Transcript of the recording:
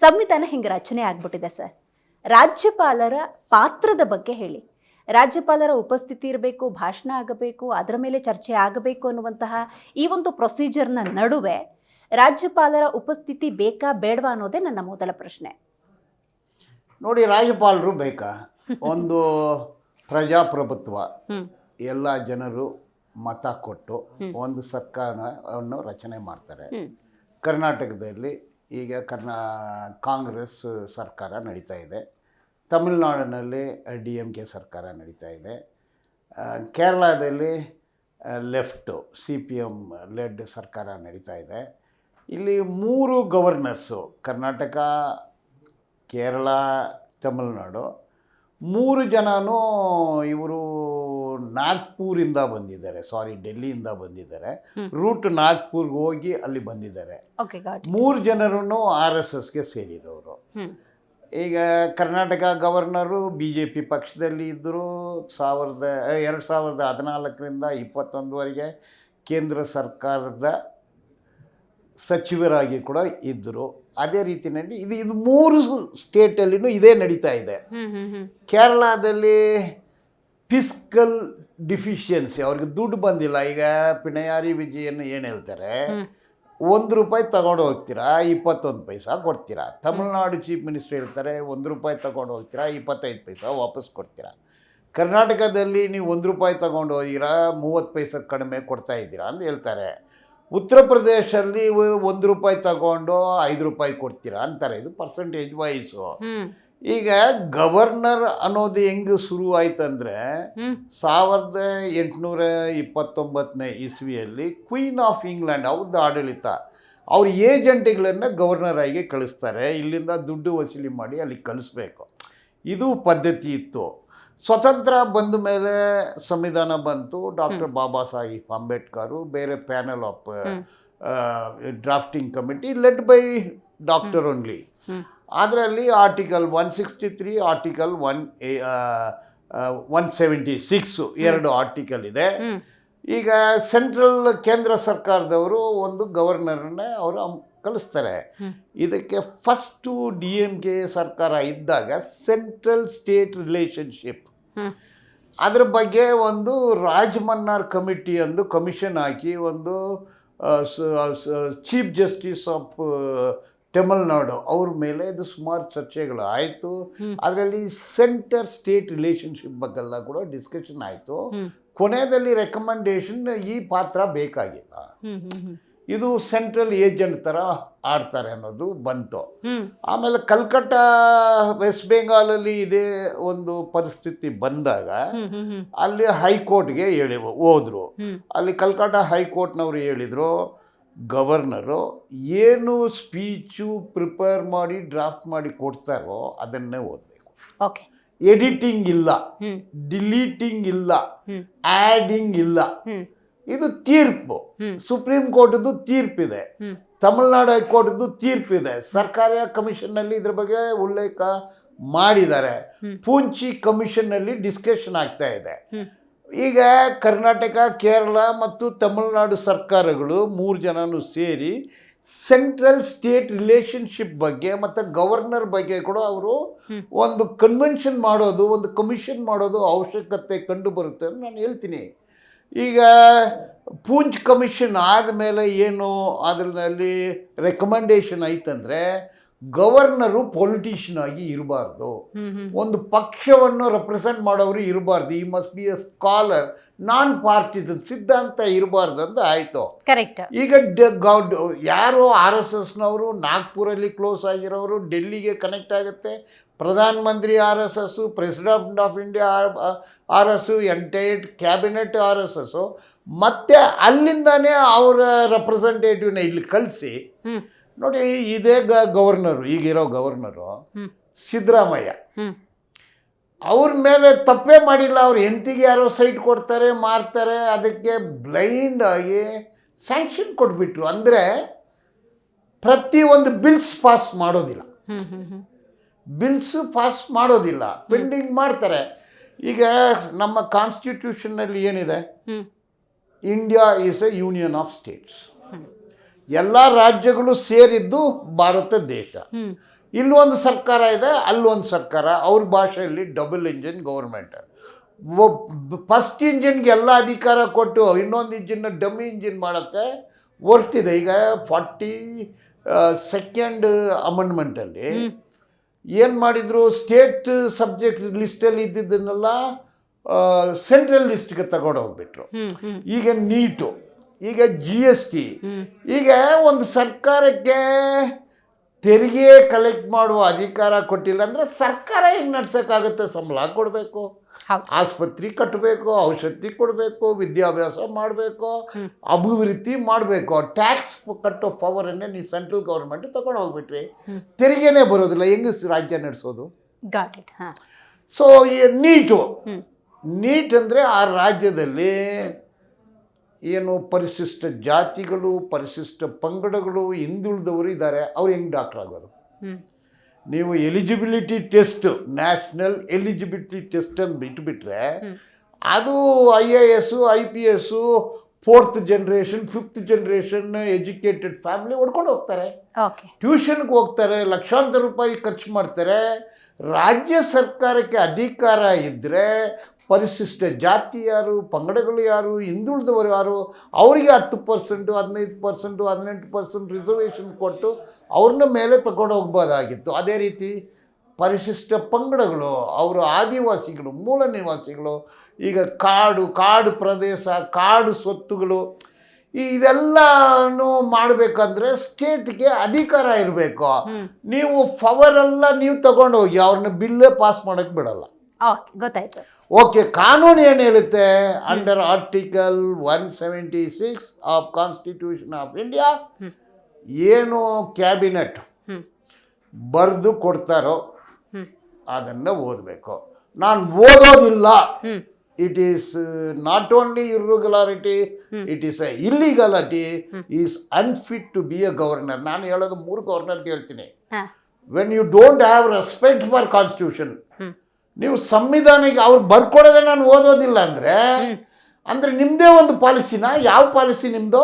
ಸಂವಿಧಾನ ಹಿಂಗೆ ರಚನೆ ಆಗ್ಬಿಟ್ಟಿದೆ ಸರ್. ರಾಜ್ಯಪಾಲರ ಪಾತ್ರದ ಬಗ್ಗೆ ಹೇಳಿ. ರಾಜ್ಯಪಾಲರ ಉಪಸ್ಥಿತಿ ಇರಬೇಕು, ಭಾಷಣ ಆಗಬೇಕು, ಅದರ ಮೇಲೆ ಚರ್ಚೆ ಆಗಬೇಕು ಅನ್ನುವಂತಹ ಈ ಒಂದು ಪ್ರೊಸೀಜರ್ನ ನಡುವೆ ರಾಜ್ಯಪಾಲರ ಉಪಸ್ಥಿತಿ ಬೇಕಾ ಬೇಡವಾ ಅನ್ನೋದೇ ನನ್ನ ಮೊದಲ ಪ್ರಶ್ನೆ. ನೋಡಿ, ರಾಜ್ಯಪಾಲರು ಬೇಕಾ? ಒಂದು ಪ್ರಜಾಪ್ರಭುತ್ವ, ಎಲ್ಲ ಜನರು ಮತ ಕೊಟ್ಟು ಒಂದು ಸರ್ಕಾರವನ್ನು ರಚನೆ ಮಾಡ್ತಾರೆ. ಕರ್ನಾಟಕದಲ್ಲಿ ಈಗ ಕಾಂಗ್ರೆಸ್ ಸರ್ಕಾರ ನಡೀತಾ ಇದೆ. ತಮಿಳುನಾಡಿನಲ್ಲಿ DMK ಸರ್ಕಾರ ನಡೀತಾ ಇದೆ. ಕೇರಳದಲ್ಲಿ ಲೆಫ್ಟು CPM ಲೆಡ್ ಸರ್ಕಾರ ನಡೀತಾ ಇದೆ. ಇಲ್ಲಿ 3 ಗವರ್ನರ್ಸು, ಕರ್ನಾಟಕ, ಕೇರಳ, ತಮಿಳುನಾಡು, 3 ಜನನೂ ಇವರು ನಾಗ್ಪುರಿಂದ ಬಂದಿದ್ದಾರೆ. ಡೆಲ್ಲಿಯಿಂದ ಬಂದಿದ್ದಾರೆ. ರೂಟ್ ನಾಗ್ಪುರ್ಗೆ ಹೋಗಿ ಅಲ್ಲಿ ಬಂದಿದ್ದಾರೆ. 3 ಜನರೂ RSSಗೆ ಸೇರಿರೋರು. ಈಗ ಕರ್ನಾಟಕ ಗವರ್ನರು BJP ಪಕ್ಷದಲ್ಲಿ ಇದ್ದರು. 2014ರಿಂದ 2021ವರೆಗೆ ಕೇಂದ್ರ ಸರ್ಕಾರದ ಸಚಿವರಾಗಿ ಕೂಡ ಇದ್ದರು. ಅದೇ ರೀತಿಯಲ್ಲಿ ಇದು 3 ಸ್ಟೇಟಲ್ಲಿನೂ ಇದೇ ನಡೀತಾ ಇದೆ. ಕೇರಳದಲ್ಲಿ ಫಿಸ್ಕಲ್ ಡಿಫಿಷಿಯನ್ಸಿ, ಅವ್ರಿಗೆ ದುಡ್ಡು ಬಂದಿಲ್ಲ. ಈಗ ಪಿಣಯಾರಿ ವಿಜಯನ್ ಏನು ಹೇಳ್ತಾರೆ, ₹1 ತಗೊಂಡು ಹೋಗ್ತೀರಾ, 21 ಪೈಸಾ ಕೊಡ್ತೀರಾ. ತಮಿಳ್ನಾಡು ಚೀಫ್ ಮಿನಿಸ್ಟರ್ ಹೇಳ್ತಾರೆ, ₹1 ತಗೊಂಡು ಹೋಗ್ತೀರಾ, 25 ಪೈಸಾ ವಾಪಸ್ ಕೊಡ್ತೀರಾ. ಕರ್ನಾಟಕದಲ್ಲಿ ನೀವು ₹1 ತಗೊಂಡು ಹೋಗಿರಾ, 30 ಪೈಸಾ ಕಡಿಮೆ ಕೊಡ್ತಾ ಇದ್ದೀರಾ ಅಂತ ಹೇಳ್ತಾರೆ. ಉತ್ತರ ಪ್ರದೇಶಲ್ಲಿ ₹1 ತಗೊಂಡು ₹5 ಕೊಡ್ತೀರಾ ಅಂತಾರೆ. ಇದು ಪರ್ಸೆಂಟೇಜ್ ವೈಸು. ಈಗ ಗವರ್ನರ್ ಅನ್ನೋದು ಹೆಂಗೆ ಶುರು ಆಯ್ತಂದರೆ 1829ನೇ ಇಸ್ವಿಯಲ್ಲಿ ಕ್ವೀನ್ ಆಫ್ ಇಂಗ್ಲೆಂಡ್ ಅವ್ರದ್ದು ಆಡಳಿತ, ಅವ್ರ ಏಜೆಂಟ್ಗಳನ್ನು ಗವರ್ನರ್ ಆಗಿ ಕಳಿಸ್ತಾರೆ. ಇಲ್ಲಿಂದ ದುಡ್ಡು ವಸೂಲಿ ಮಾಡಿ ಅಲ್ಲಿ ಕಳಿಸ್ಬೇಕು. ಇದು ಪದ್ಧತಿ ಇತ್ತು. ಸ್ವತಂತ್ರ ಬಂದ ಮೇಲೆ ಸಂವಿಧಾನ ಬಂತು. ಡಾಕ್ಟರ್ ಬಾಬಾ ಸಾಹೇಬ್ ಅಂಬೇಡ್ಕರು, ಬೇರೆ panel of drafting committee led by doctor only. ಅದರಲ್ಲಿ ಆರ್ಟಿಕಲ್ 163, ಆರ್ಟಿಕಲ್ 176 2 ಆರ್ಟಿಕಲ್ ಇದೆ. ಈಗ ಸೆಂಟ್ರಲ್ ಕೇಂದ್ರ ಸರ್ಕಾರದವರು ಒಂದು ಗವರ್ನರ್ನ ಅವರು ಕಳಿಸ್ತಾರೆ. ಇದಕ್ಕೆ ಫಸ್ಟು DMK ಸರ್ಕಾರ ಇದ್ದಾಗ ಸೆಂಟ್ರಲ್ ಸ್ಟೇಟ್ ರಿಲೇಷನ್ಶಿಪ್ ಅದ್ರ ಬಗ್ಗೆ ಒಂದು ರಾಜಮನ್ನಾರ್ ಕಮಿಟಿ ಒಂದು ಕಮಿಷನ್ ಹಾಕಿ, ಒಂದು ಚೀಫ್ ಜಸ್ಟಿಸ್ ಆಫ್ ತಮಿಳ್ನಾಡು ಅವ್ರ ಮೇಲೆ ಇದು ಸುಮಾರು ಚರ್ಚೆಗಳು ಆಯಿತು. ಅದರಲ್ಲಿ ಸೆಂಟರ್ ಸ್ಟೇಟ್ ರಿಲೇಷನ್ಶಿಪ್ ಬಗ್ಗೆಲ್ಲ ಕೂಡ ಡಿಸ್ಕಷನ್ ಆಯಿತು. ಕೊನೆಯಲ್ಲಿ ರೆಕಮೆಂಡೇಶನ್ ಈ ಪಾತ್ರ ಬೇಕಾಗಿಲ್ಲ, ಇದು ಸೆಂಟ್ರಲ್ ಏಜೆಂಟ್ ಥರ ಆಡ್ತಾರೆ ಅನ್ನೋದು ಬಂತು. ಆಮೇಲೆ ಕಲ್ಕಟ್ಟ, ವೆಸ್ಟ್ ಬೆಂಗಾಲಲ್ಲಿ ಇದೇ ಒಂದು ಪರಿಸ್ಥಿತಿ ಬಂದಾಗ ಅಲ್ಲಿ ಹೈಕೋರ್ಟ್ಗೆ ಹೋದರು. ಅಲ್ಲಿ ಕಲ್ಕಟ್ಟ ಹೈಕೋರ್ಟ್ನವರು ಹೇಳಿದರು, ಗವರ್ನರು ಏನು ಸ್ಪೀಚು ಪ್ರಿಪೇರ್ ಮಾಡಿ ಡ್ರಾಫ್ಟ್ ಮಾಡಿ ಕೊಡ್ತಾರೋ ಅದನ್ನೇ ಓದಬೇಕು. ಎಡಿಟಿಂಗ್ ಇಲ್ಲ, ಡಿಲೀಟಿಂಗ್ ಇಲ್ಲ, ಆ್ಯಡಿಂಗ್ ಇಲ್ಲ. ಇದು ತೀರ್ಪು. ಸುಪ್ರೀಂ ಕೋರ್ಟ್ದು ತೀರ್ಪಿದೆ, ತಮಿಳ್ನಾಡು ಹೈಕೋರ್ಟ್ದು ತೀರ್ಪಿದೆ. ಸರ್ಕಾರಿ ಕಮಿಷನ್ನಲ್ಲಿ ಇದ್ರ ಬಗ್ಗೆ ಉಲ್ಲೇಖ ಮಾಡಿದ್ದಾರೆ. ಪೂಂಚಿ ಕಮಿಷನ್ನಲ್ಲಿ ಡಿಸ್ಕಷನ್ ಆಗ್ತಾ ಇದೆ. ಈಗ ಕರ್ನಾಟಕ, ಕೇರಳ ಮತ್ತು ತಮಿಳುನಾಡು ಸರ್ಕಾರಗಳು 3 ಜನನೂ ಸೇರಿ ಸೆಂಟ್ರಲ್ ಸ್ಟೇಟ್ ರಿಲೇಷನ್ಶಿಪ್ ಬಗ್ಗೆ ಮತ್ತು ಗವರ್ನರ್ ಬಗ್ಗೆ ಕೂಡ ಅವರು ಒಂದು ಕನ್ವೆನ್ಷನ್ ಮಾಡೋದು, ಒಂದು ಕಮಿಷನ್ ಮಾಡೋದು ಅವಶ್ಯಕತೆ ಕಂಡು ಬರುತ್ತೆ ಅಂತ ನಾನು ಹೇಳ್ತೀನಿ. ಈಗ ಪೂಂಚ್ ಕಮಿಷನ್ ಆದಮೇಲೆ ಏನು ಅದರಲ್ಲಿ ರೆಕಮೆಂಡೇಶನ್ ಆಯ್ತಂದರೆ, ಗವರ್ನರು ಪೊಲಿಟಿಷಿಯನ್ ಆಗಿ ಇರಬಾರ್ದು, ಒಂದು ಪಕ್ಷವನ್ನು ರೆಪ್ರೆಸೆಂಟ್ ಮಾಡೋರು ಇರಬಾರ್ದು, ಈ must be A scholar, non partisan, ಸಿದ್ಧಾಂತ ಇರಬಾರ್ದು ಅಂತ ಆಯಿತು. ಈಗ ಯಾರು RSSನವರು ನಾಗ್ಪುರಲ್ಲಿ ಕ್ಲೋಸ್ ಆಗಿರೋರು ಡೆಲ್ಲಿಗೆ ಕನೆಕ್ಟ್ ಆಗುತ್ತೆ. Pradhan Mantri RSS, president of India RS, entire cabinet RSS, ಮತ್ತು ಅಲ್ಲಿಂದಾನೇ ಅವರ ರೆಪ್ರೆಸೆಂಟೇಟಿವ್ನ ಇಲ್ಲಿ ಕಳಿಸಿ. ನೋಡಿ, ಇದೇ ಗವರ್ನರು, ಈಗಿರೋ ಗವರ್ನರು ಸಿದ್ದರಾಮಯ್ಯ, ಅವ್ರ ಮೇಲೆ ತಪ್ಪೇ ಮಾಡಿಲ್ಲ. ಅವ್ರ ಹೆಂಡತಿಗೆ ಯಾರೋ ಸೈಟ್ ಕೊಡ್ತಾರೆ, ಮಾರ್ತಾರೆ, ಅದಕ್ಕೆ ಬ್ಲೈಂಡ್ ಆಗಿ ಸ್ಯಾಂಕ್ಷನ್ ಕೊಟ್ಬಿಟ್ರು. ಅಂದರೆ ಪ್ರತಿಯೊಂದು ಬಿಲ್ಸ್ ಪಾಸ್ ಮಾಡೋದಿಲ್ಲ, ಪೆಂಡಿಂಗ್ ಮಾಡ್ತಾರೆ. ಈಗ ನಮ್ಮ ಕಾನ್ಸ್ಟಿಟ್ಯೂಷನ್ನಲ್ಲಿ ಏನಿದೆ, India is A union of States. ಎಲ್ಲ ರಾಜ್ಯಗಳು ಸೇರಿದ್ದು ಭಾರತ ದೇಶ. ಇಲ್ಲೊಂದು ಸರ್ಕಾರ ಇದೆ, ಅಲ್ಲೊಂದು ಸರ್ಕಾರ, ಅವ್ರ ಭಾಷೆಯಲ್ಲಿ ಡಬಲ್ ಇಂಜಿನ್ ಗೌರ್ಮೆಂಟ್. ಫಸ್ಟ್ ಇಂಜಿನ್ಗೆ ಎಲ್ಲ ಅಧಿಕಾರ ಕೊಟ್ಟು ಇನ್ನೊಂದು ಇಂಜಿನ್ನ ಡಮ್ಮಿ ಇಂಜಿನ್ ಮಾಡೋಕ್ಕೆ ಹೊರಟಿದೆ. ಈಗ 42nd ಅಮೆಂಡ್ಮೆಂಟಲ್ಲಿ ಏನು ಮಾಡಿದರು, ಸ್ಟೇಟ್ ಸಬ್ಜೆಕ್ಟ್ ಲಿಸ್ಟಲ್ಲಿ ಇದ್ದಿದ್ದನ್ನೆಲ್ಲ ಸೆಂಟ್ರಲ್ ಲಿಸ್ಟ್ಗೆ ತಗೊಂಡು ಹೋಗ್ಬಿಟ್ರು. ಈಗ ನೀಟು, ಈಗ GST, ಈಗ ಒಂದು ಸರ್ಕಾರಕ್ಕೆ ತೆರಿಗೆ ಕಲೆಕ್ಟ್ ಮಾಡುವ ಅಧಿಕಾರ ಕೊಟ್ಟಿಲ್ಲ ಅಂದರೆ ಸರ್ಕಾರ ಹೆಂಗೆ ನಡ್ಸೋಕ್ಕಾಗುತ್ತೆ? ಸಂಬಳ ಕೊಡಬೇಕು, ಆಸ್ಪತ್ರೆ ಕಟ್ಟಬೇಕು, ಔಷಧಿ ಕೊಡಬೇಕು, ವಿದ್ಯಾಭ್ಯಾಸ ಮಾಡಬೇಕು, ಅಭಿವೃದ್ಧಿ ಮಾಡಬೇಕು. ಟ್ಯಾಕ್ಸ್ ಕಟ್ಟೋ ಪವರನ್ನೇ ನೀವು ಸೆಂಟ್ರಲ್ ಗೌರ್ಮೆಂಟ್ ತಗೊಂಡು ಹೋಗ್ಬಿಟ್ರಿ, ತೆರಿಗೆನೇ ಬರೋದಿಲ್ಲ, ಹೆಂಗೆ ರಾಜ್ಯ ನಡೆಸೋದು? ಸೊ ಈ ನೀಟ್ ಅಂದರೆ ಆ ರಾಜ್ಯದಲ್ಲಿ ಏನು ಪರಿಶಿಷ್ಟ ಜಾತಿಗಳು, ಪರಿಶಿಷ್ಟ ಪಂಗಡಗಳು, ಹಿಂದುಳಿದವರು ಇದ್ದಾರೆ, ಅವ್ರು ಹೆಂಗೆ ಡಾಕ್ಟರ್ ಆಗೋದು? ನೀವು eligibility test, national eligibility test ಅಂತ ಬಿಟ್ಟುಬಿಟ್ರೆ ಅದು IAS, IPS, 4th generation 5th generation educated family ಹೊಡ್ಕೊಂಡು ಹೋಗ್ತಾರೆ, ಟ್ಯೂಷನ್ಗೆ ಹೋಗ್ತಾರೆ, ಲಕ್ಷಾಂತರ ರೂಪಾಯಿ ಖರ್ಚು ಮಾಡ್ತಾರೆ. ರಾಜ್ಯ ಸರ್ಕಾರಕ್ಕೆ ಅಧಿಕಾರ ಇದ್ದರೆ ಪರಿಶಿಷ್ಟ ಜಾತಿ ಯಾರು, ಪಂಗಡಗಳು ಯಾರು, ಹಿಂದುಳಿದವರು ಯಾರು, ಅವರಿಗೆ 10%, 15%, 18% ರಿಸರ್ವೇಷನ್ ಕೊಟ್ಟು ಅವ್ರನ್ನ ಮೇಲೆ ತಗೊಂಡು ಹೋಗ್ಬೋದಾಗಿತ್ತು. ಅದೇ ರೀತಿ ಪರಿಶಿಷ್ಟ ಪಂಗಡಗಳು, ಅವರು ಆದಿವಾಸಿಗಳು, ಮೂಲ ನಿವಾಸಿಗಳು, ಈಗ ಕಾಡು ಪ್ರದೇಶ, ಕಾಡು ಸ್ವತ್ತುಗಳು, ಇದೆಲ್ಲನೂ ಮಾಡಬೇಕಂದ್ರೆ ಸ್ಟೇಟ್ಗೆ ಅಧಿಕಾರ ಇರಬೇಕು. ನೀವು ಪವರೆಲ್ಲ ನೀವು ತಗೊಂಡು ಹೋಗಿ ಅವ್ರನ್ನ ಬಿಲ್ಲೇ ಪಾಸ್ ಮಾಡೋಕ್ಕೆ ಬಿಡಲ್ಲ. ಗೊತ್ತಾಯ್ತು. ಓಕೆ, ಕಾನೂನು ಏನು ಹೇಳುತ್ತೆ? Under article 176 of constitution of India ಏನು ಕ್ಯಾಬಿನೆಟ್ ಬರೆದು ಕೊಡ್ತಾರೋ ಅದನ್ನು ಓದಬೇಕು. ನಾನು ಓದೋದಿಲ್ಲ, it is not only irregularity, it is a illegality, is unfit to be a governor. ನಾನು ಹೇಳೋದು 3 ಗವರ್ನರ್ಗೆ ಹೇಳ್ತೀನಿ. When you don't have respect for constitution, ನೀವು ಸಂವಿಧಾನಕ್ಕೆ ಅವ್ರು ಬರ್ಕೊಡೋದೇ ನಾನು ಓದೋದಿಲ್ಲ ಅಂದರೆ ನಿಮ್ಮದೇ ಒಂದು ಪಾಲಿಸಿನ, ಯಾವ ಪಾಲಿಸಿ ನಿಮ್ಮದು?